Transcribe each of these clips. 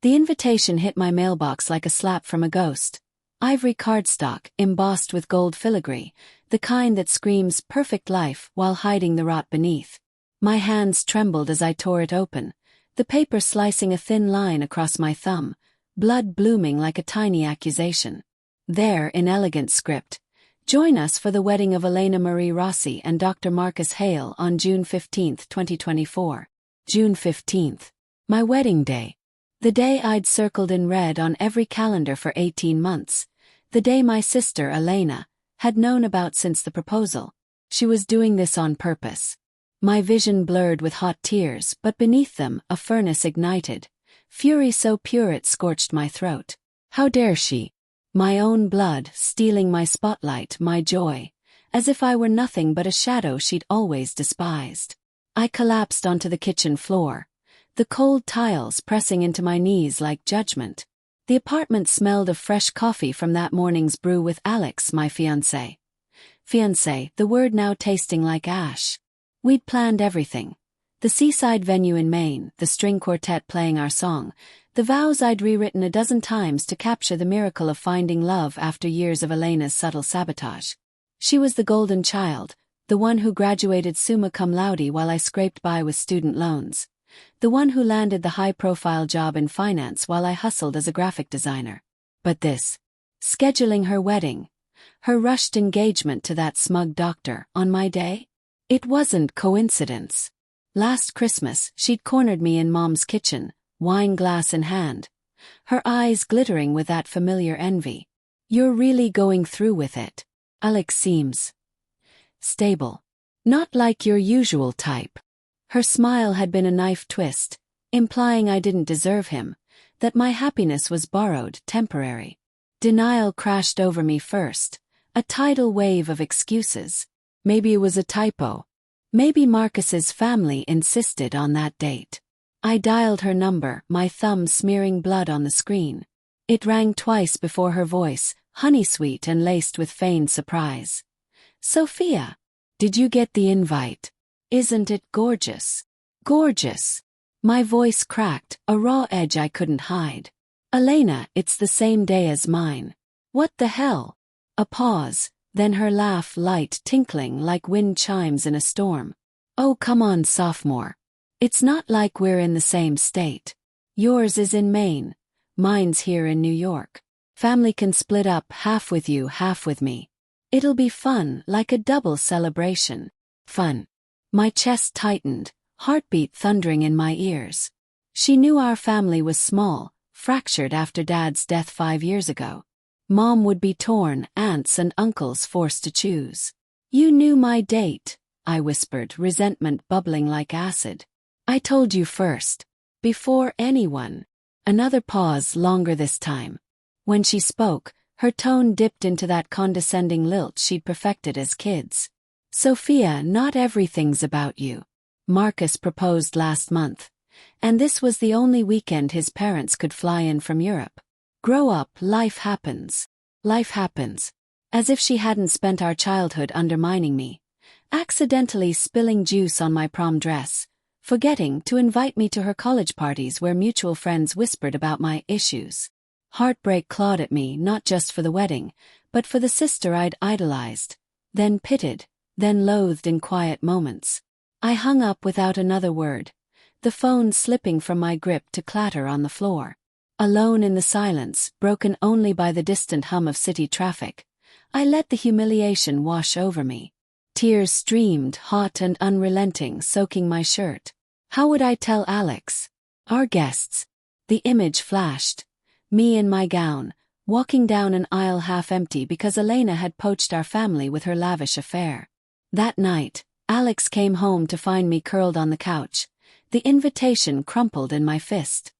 The invitation hit my mailbox like a slap from a ghost. Ivory cardstock, embossed with gold filigree, the kind that screams perfect life while hiding the rot beneath. My hands trembled as I tore it open, the paper slicing a thin line across my thumb, blood blooming like a tiny accusation. There, in elegant script, join us for the wedding of Elena Marie Rossi and Dr. Marcus Hale on June 15, 2024. June 15th. My wedding day. The day I'd circled in red on every calendar for 18 months. The day my sister, Elena, had known about since the proposal. She was doing this on purpose. My vision blurred with hot tears, but beneath them, a furnace ignited. Fury so pure it scorched my throat. How dare she? My own blood, stealing my spotlight, my joy, as if I were nothing but a shadow she'd always despised. I collapsed onto the kitchen floor, the cold tiles pressing into my knees like judgment. The apartment smelled of fresh coffee from that morning's brew with Alex, my fiancé. Fiancé, the word now tasting like ash. We'd planned everything. The seaside venue in Maine, the string quartet playing our song, the vows I'd rewritten a dozen times to capture the miracle of finding love after years of Elena's subtle sabotage. She was the golden child, the one who graduated summa cum laude while I scraped by with student loans. The one who landed the high-profile job in finance while I hustled as a graphic designer. But this, scheduling her wedding, her rushed engagement to that smug doctor on my day? It wasn't coincidence. Last Christmas, she'd cornered me in Mom's kitchen, wine glass in hand, her eyes glittering with that familiar envy. You're really going through with it. Alex seems stable. Not like your usual type. Her smile had been a knife twist, implying I didn't deserve him, that my happiness was borrowed, temporary. Denial crashed over me first, a tidal wave of excuses. Maybe it was a typo. Maybe Marcus's family insisted on that date. I dialed her number, my thumb smearing blood on the screen. It rang twice before her voice, honey-sweet and laced with feigned surprise. Sophia, did you get the invite? Isn't it gorgeous? Gorgeous. My voice cracked, a raw edge I couldn't hide. Elena, it's the same day as mine. What the hell? A pause, then her laugh light tinkling like wind chimes in a storm. Oh come on, sophomore. It's not like we're in the same state. Yours is in Maine. Mine's here in New York. Family can split up, half with you, half with me. It'll be fun, like a double celebration. Fun. My chest tightened, heartbeat thundering in my ears. She knew our family was small, fractured after Dad's death 5 years ago. Mom would be torn, aunts and uncles forced to choose. You knew my date, I whispered, resentment bubbling like acid. I told you first. Before anyone. Another pause, longer this time. When she spoke, her tone dipped into that condescending lilt she'd perfected as kids. Sophia, not everything's about you. Marcus proposed last month, and this was the only weekend his parents could fly in from Europe. Grow up, life happens. Life happens. As if she hadn't spent our childhood undermining me, accidentally spilling juice on my prom dress, forgetting to invite me to her college parties where mutual friends whispered about my issues. Heartbreak clawed at me, not just for the wedding, but for the sister I'd idolized, then pitied, then loathed in quiet moments. I hung up without another word, the phone slipping from my grip to clatter on the floor. Alone in the silence, broken only by the distant hum of city traffic, I let the humiliation wash over me. Tears streamed, hot and unrelenting, soaking my shirt. How would I tell Alex? Our guests. The image flashed. Me in my gown, walking down an aisle half empty because Elena had poached our family with her lavish affair. That night, Alex came home to find me curled on the couch, the invitation crumpled in my fist.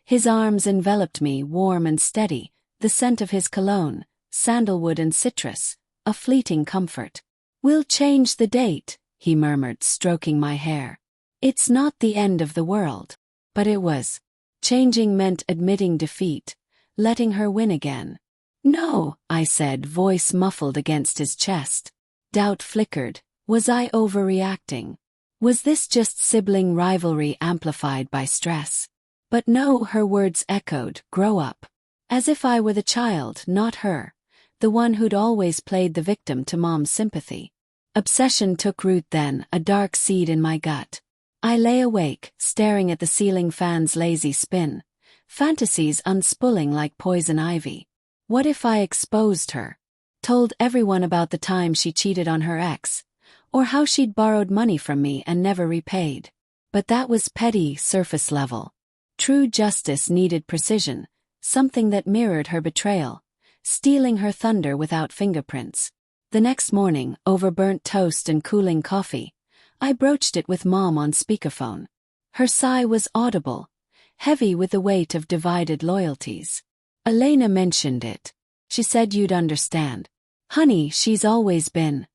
His arms enveloped me, warm and steady, the scent of his cologne, sandalwood and citrus, a fleeting comfort. We'll change the date, he murmured, stroking my hair. It's not the end of the world. But it was. Changing meant admitting defeat, letting her win again. No, I said, voice muffled against his chest. Doubt flickered. Was I overreacting? Was this just sibling rivalry amplified by stress? But no, her words echoed, grow up. As if I were the child, not her, the one who'd always played the victim to Mom's sympathy. Obsession took root then, a dark seed in my gut. I lay awake, staring at the ceiling fan's lazy spin, fantasies unspooling like poison ivy. What if I exposed her? Told everyone about the time she cheated on her ex, or how she'd borrowed money from me and never repaid. But that was petty, surface level. True justice needed precision, something that mirrored her betrayal, stealing her thunder without fingerprints. The next morning, over burnt toast and cooling coffee, I broached it with Mom on speakerphone. Her sigh was audible, heavy with the weight of divided loyalties. Elena mentioned it. She said you'd understand. Honey, she's always been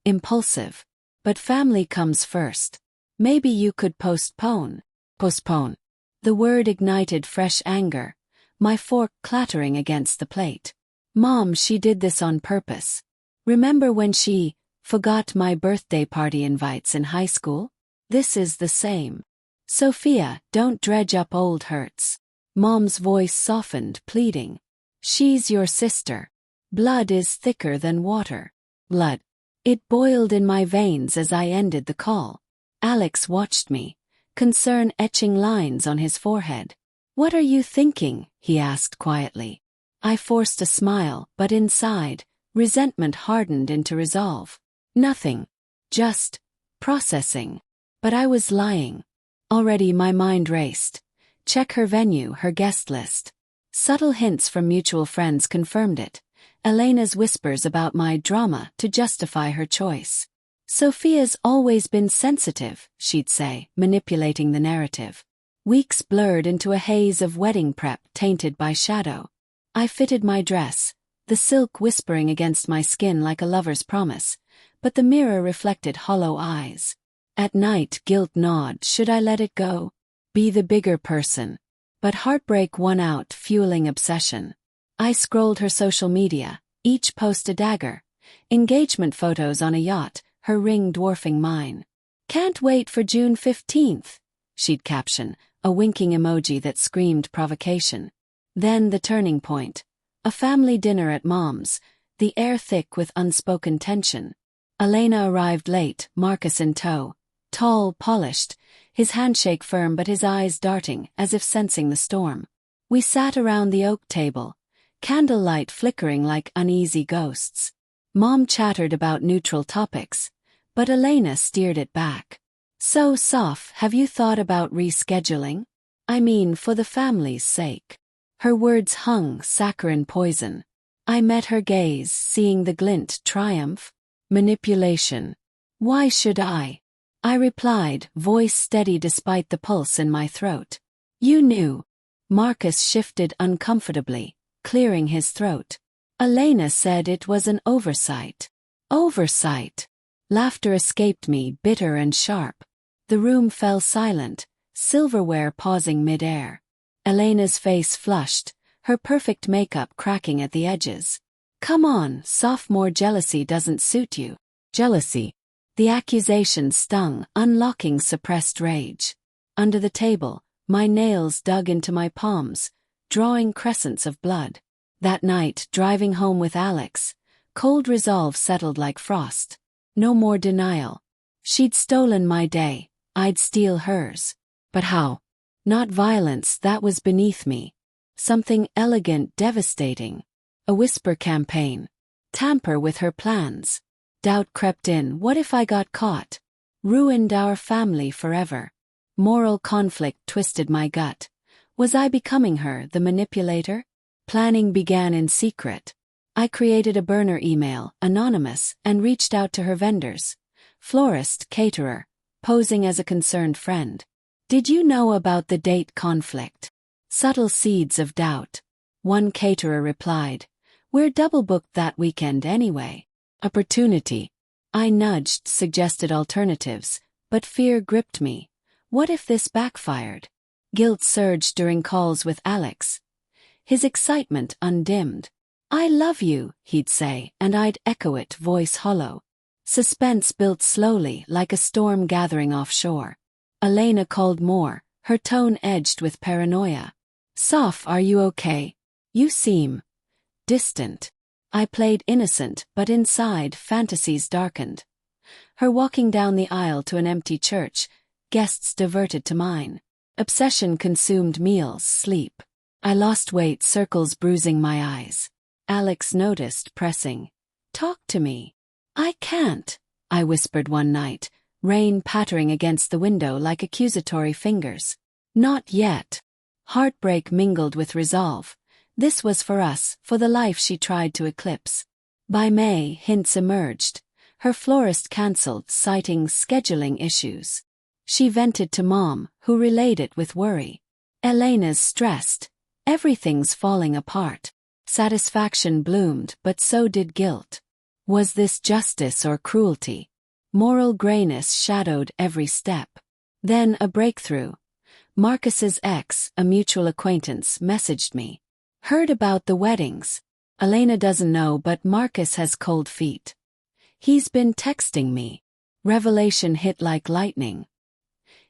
impulsive. But family comes first. Maybe you could postpone. Postpone. The word ignited fresh anger, my fork clattering against the plate. Mom, she did this on purpose. Remember when she forgot my birthday party invites in high school? This is the same. Sophia, don't dredge up old hurts. Mom's voice softened, pleading. She's your sister. Blood is thicker than water. Blood. It boiled in my veins as I ended the call. Alex watched me, concern etching lines on his forehead. What are you thinking? He asked quietly. I forced a smile, but inside, resentment hardened into resolve. Nothing. Just processing. But I was lying. Already my mind raced. Check her venue, her guest list. Subtle hints from mutual friends confirmed it. Elena's whispers about my drama to justify her choice. Sophia's always been sensitive, she'd say, manipulating the narrative. Weeks blurred into a haze of wedding prep tainted by shadow. I fitted my dress, the silk whispering against my skin like a lover's promise, but the mirror reflected hollow eyes. At night, guilt gnawed. Should I let it go? Be the bigger person? But heartbreak won out, fueling obsession. I scrolled her social media, each post a dagger. Engagement photos on a yacht, her ring dwarfing mine. Can't wait for June 15th, she'd caption, a winking emoji that screamed provocation. Then the turning point. A family dinner at Mom's, the air thick with unspoken tension. Elena arrived late, Marcus in tow. Tall, polished, his handshake firm but his eyes darting, as if sensing the storm. We sat around the oak table, candlelight flickering like uneasy ghosts. Mom chattered about neutral topics, but Elena steered it back. So, Soph, have you thought about rescheduling? I mean, for the family's sake. Her words hung, saccharine poison. I met her gaze, seeing the glint triumph. Manipulation. Why should I? I replied, voice steady despite the pulse in my throat. You knew. Marcus shifted uncomfortably, clearing his throat. Elena said it was an oversight. Oversight. Laughter escaped me, bitter and sharp. The room fell silent, silverware pausing mid-air. Elena's face flushed, her perfect makeup cracking at the edges. Come on, sophomore jealousy doesn't suit you. Jealousy. The accusation stung, unlocking suppressed rage. Under the table, my nails dug into my palms, drawing crescents of blood. That night, driving home with Alex, cold resolve settled like frost. No more denial. She'd stolen my day, I'd steal hers. But how? Not violence, that was beneath me. Something elegant, devastating. A whisper campaign. Tamper with her plans. Doubt crept in. What if I got caught? Ruined our family forever. Moral conflict twisted my gut. Was I becoming her, the manipulator? Planning began in secret. I created a burner email, anonymous, and reached out to her vendors. Florist, caterer, posing as a concerned friend. Did you know about the date conflict? Subtle seeds of doubt. One caterer replied, we're double booked that weekend anyway. Opportunity. I nudged, suggested alternatives, but fear gripped me. What if this backfired? Guilt surged during calls with Alex. His excitement undimmed. I love you, he'd say, and I'd echo it, voice hollow. Suspense built slowly, like a storm gathering offshore. Elena called more, her tone edged with paranoia. "Soph, are you okay? You seem distant." I played innocent, but inside, fantasies darkened. Her walking down the aisle to an empty church, guests diverted to mine. Obsession consumed meals, sleep. I lost weight, circles bruising my eyes. Alex noticed, pressing. "Talk to me." "I can't," I whispered one night, rain pattering against the window like accusatory fingers. "Not yet." Heartbreak mingled with resolve. This was for us, for the life she tried to eclipse. By May, hints emerged. Her florist cancelled, citing scheduling issues. She vented to Mom, who relayed it with worry. Elena's stressed. Everything's falling apart. Satisfaction bloomed, but so did guilt. Was this justice or cruelty? Moral grayness shadowed every step. Then a breakthrough. Marcus's ex, a mutual acquaintance, messaged me. "Heard about the weddings. Elena doesn't know, but Marcus has cold feet. He's been texting me." Revelation hit like lightning.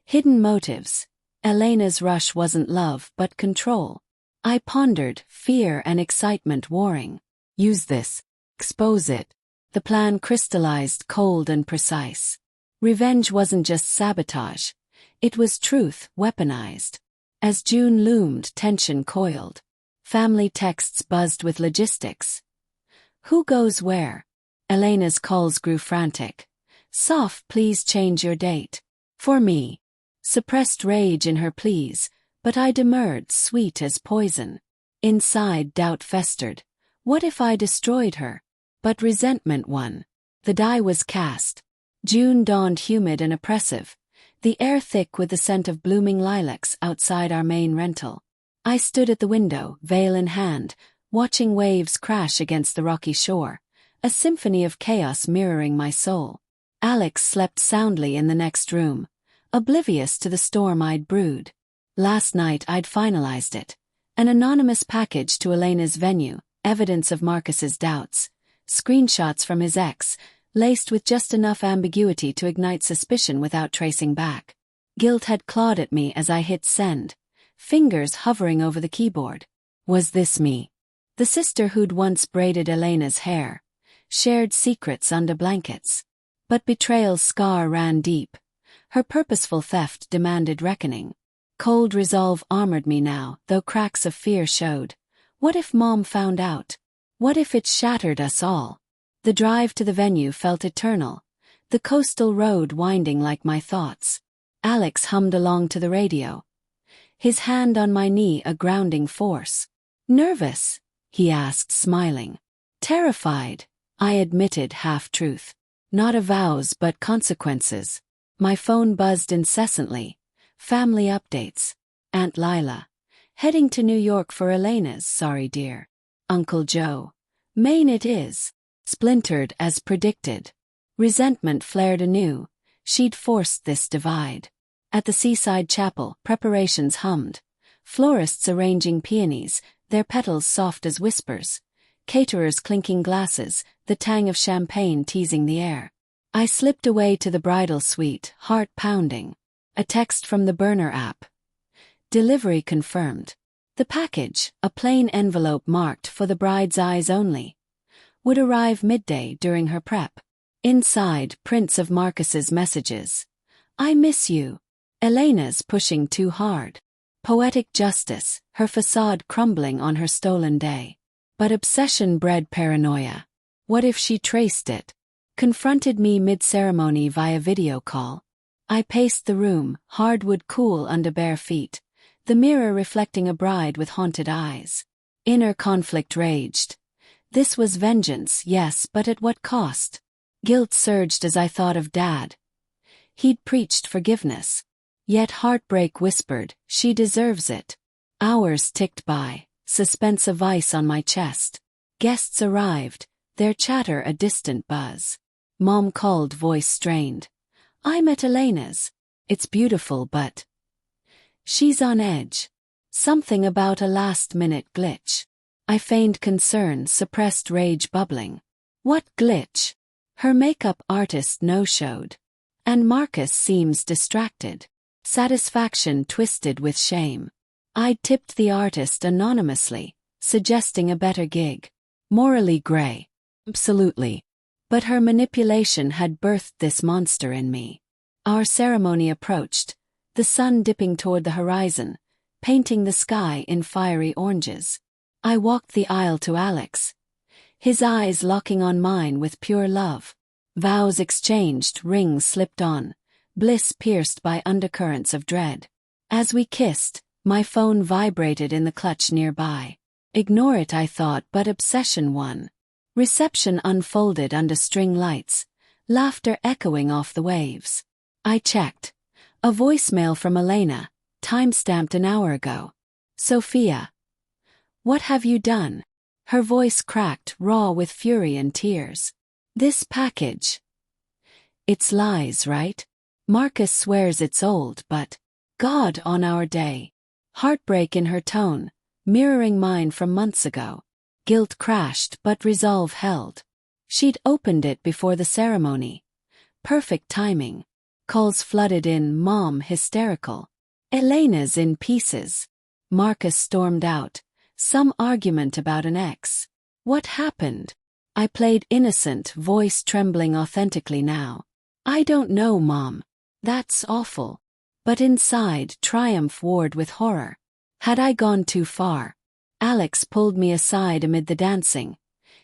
Hidden motives. Elena's rush wasn't love, but control. I pondered, fear and excitement warring. Use this. Expose it. The plan crystallized, cold and precise. Revenge wasn't just sabotage. It was truth, weaponized. As June loomed, tension coiled. Family texts buzzed with logistics. Who goes where? Elena's calls grew frantic. "Soph, please change your date." For me. Suppressed rage in her pleas, but I demurred, sweet as poison. Inside, doubt festered. What if I destroyed her? But resentment won. The die was cast. June dawned humid and oppressive, the air thick with the scent of blooming lilacs outside our main rental. I stood at the window, veil in hand, watching waves crash against the rocky shore, a symphony of chaos mirroring my soul. Alex slept soundly in the next room, oblivious to the storm I'd brewed. Last night I'd finalized it. An anonymous package to Elena's venue, evidence of Marcus's doubts, screenshots from his ex, laced with just enough ambiguity to ignite suspicion without tracing back. Guilt had clawed at me as I hit send, fingers hovering over the keyboard. Was this me? The sister who'd once braided Elena's hair, shared secrets under blankets. But betrayal's scar ran deep. Her purposeful theft demanded reckoning. Cold resolve armored me now, though cracks of fear showed. What if Mom found out? What if it shattered us all? The drive to the venue felt eternal, the coastal road winding like my thoughts. Alex hummed along to the radio, his hand on my knee a grounding force. "Nervous?" he asked, smiling. "Terrified," I admitted, half-truth. Not avows but consequences. My phone buzzed incessantly. Family updates. Aunt Lila. Heading to New York for Elena's, sorry dear. Uncle Joe. Maine it is. Splintered as predicted. Resentment flared anew. She'd forced this divide. At the seaside chapel, preparations hummed. Florists arranging peonies, their petals soft as whispers. Caterers clinking glasses, the tang of champagne teasing the air. I slipped away to the bridal suite, heart pounding. A text from the burner app. Delivery confirmed. The package, a plain envelope marked for the bride's eyes only, would arrive midday during her prep. Inside, prints of Marcus's messages. "I miss you." Elena's pushing too hard. Poetic justice, her facade crumbling on her stolen day. But obsession bred paranoia. What if she traced it? Confronted me mid-ceremony via video call. I paced the room, hardwood cool under bare feet, the mirror reflecting a bride with haunted eyes. Inner conflict raged. This was vengeance, yes, but at what cost? Guilt surged as I thought of Dad. He'd preached forgiveness. Yet heartbreak whispered, she deserves it. Hours ticked by, suspense a vice on my chest. Guests arrived, their chatter a distant buzz. Mom called, voice strained. "I'm at Elena's. It's beautiful, but..." She's on edge. Something about a last-minute glitch. I feigned concern, suppressed rage bubbling. What glitch? Her makeup artist no-showed. And Marcus seems distracted. Satisfaction twisted with shame. I'd tipped the artist anonymously, suggesting a better gig. Morally gray. Absolutely. But her manipulation had birthed this monster in me. Our ceremony approached, the sun dipping toward the horizon, painting the sky in fiery oranges. I walked the aisle to Alex, his eyes locking on mine with pure love. Vows exchanged, rings slipped on, bliss pierced by undercurrents of dread. As we kissed, my phone vibrated in the clutch nearby. Ignore it, I thought, but obsession won. Reception unfolded under string lights, laughter echoing off the waves. I checked. A voicemail from Elena, time-stamped an hour ago. Sophia. What have you done? Her voice cracked, raw with fury and tears. This package. It's lies, right? Marcus swears it's old, but God on our day. Heartbreak in her tone, mirroring mine from months ago. Guilt crashed, but resolve held. She'd opened it before the ceremony. Perfect timing. Calls flooded in, Mom hysterical. Elena's in pieces. Marcus stormed out. Some argument about an ex. What happened? I played innocent, voice trembling authentically now. I don't know, Mom. That's awful. But inside, triumph warred with horror. Had I gone too far? Alex pulled me aside amid the dancing.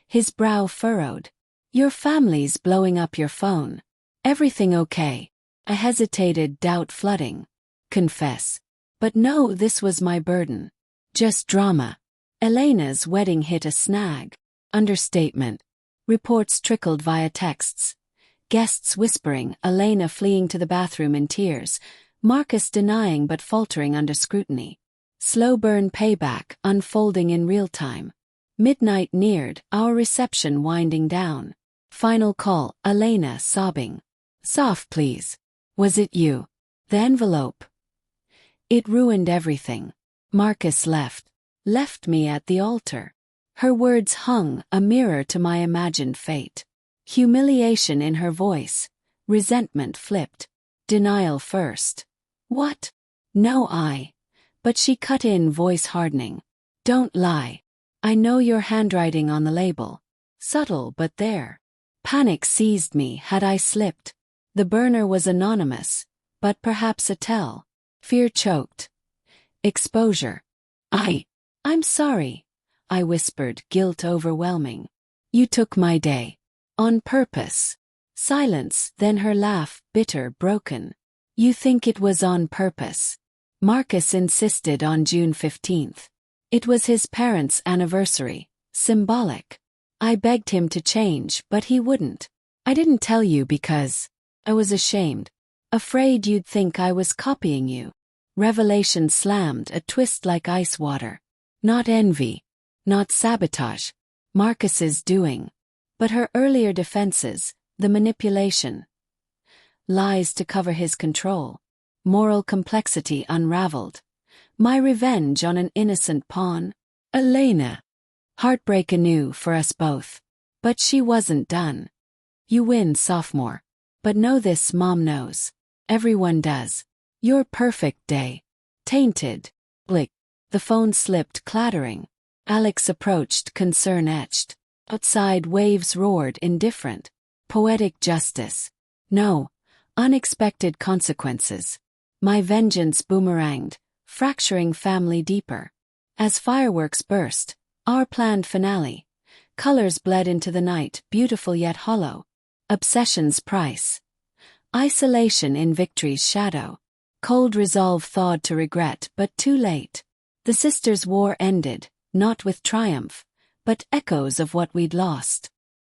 His brow furrowed. Your family's blowing up your phone. Everything okay? I hesitated, doubt flooding. Confess. But no, this was my burden. Just drama. Elena's wedding hit a snag. Understatement. Reports trickled via texts. Guests whispering, Elena fleeing to the bathroom in tears, Marcus denying but faltering under scrutiny. Slow burn payback unfolding in real time. Midnight neared, our reception winding down. Final call, Elena sobbing. Soft, please. Was it you? The envelope. It ruined everything. Marcus left me at the altar. Her words hung, a mirror to my imagined fate. Humiliation in her voice, resentment flipped, denial first. What? No, But she cut in, voice hardening. Don't lie. I know your handwriting on the label. Subtle, but there. Panic seized me. Had I slipped? The burner was anonymous, but perhaps a tell. Fear choked. Exposure. I'm sorry, I whispered, guilt overwhelming. You took my day. On purpose. Silence, then her laugh, bitter, broken. You think it was on purpose? Marcus insisted on June 15th. It was his parents' anniversary, symbolic. I begged him to change, but he wouldn't. I didn't tell you because I was ashamed. Afraid you'd think I was copying you. Revelation slammed, a twist like ice water. Not envy. Not sabotage. Marcus's doing. But her earlier defenses, the manipulation. Lies to cover his control. Moral complexity unraveled. My revenge on an innocent pawn. Elena. Heartbreak anew for us both. But she wasn't done. You win, sophomore. But know this, Mom knows. Everyone does. Your perfect day. Tainted. Blick. The phone slipped, clattering. Alex approached, concern etched. Outside, waves roared, indifferent. Poetic justice. No. Unexpected consequences. My vengeance boomeranged, fracturing family deeper. As fireworks burst, our planned finale. Colors bled into the night, beautiful yet hollow. Obsession's price. Isolation in victory's shadow. Cold resolve thawed to regret, but too late. The sisters' war ended, not with triumph, but echoes of what we'd lost.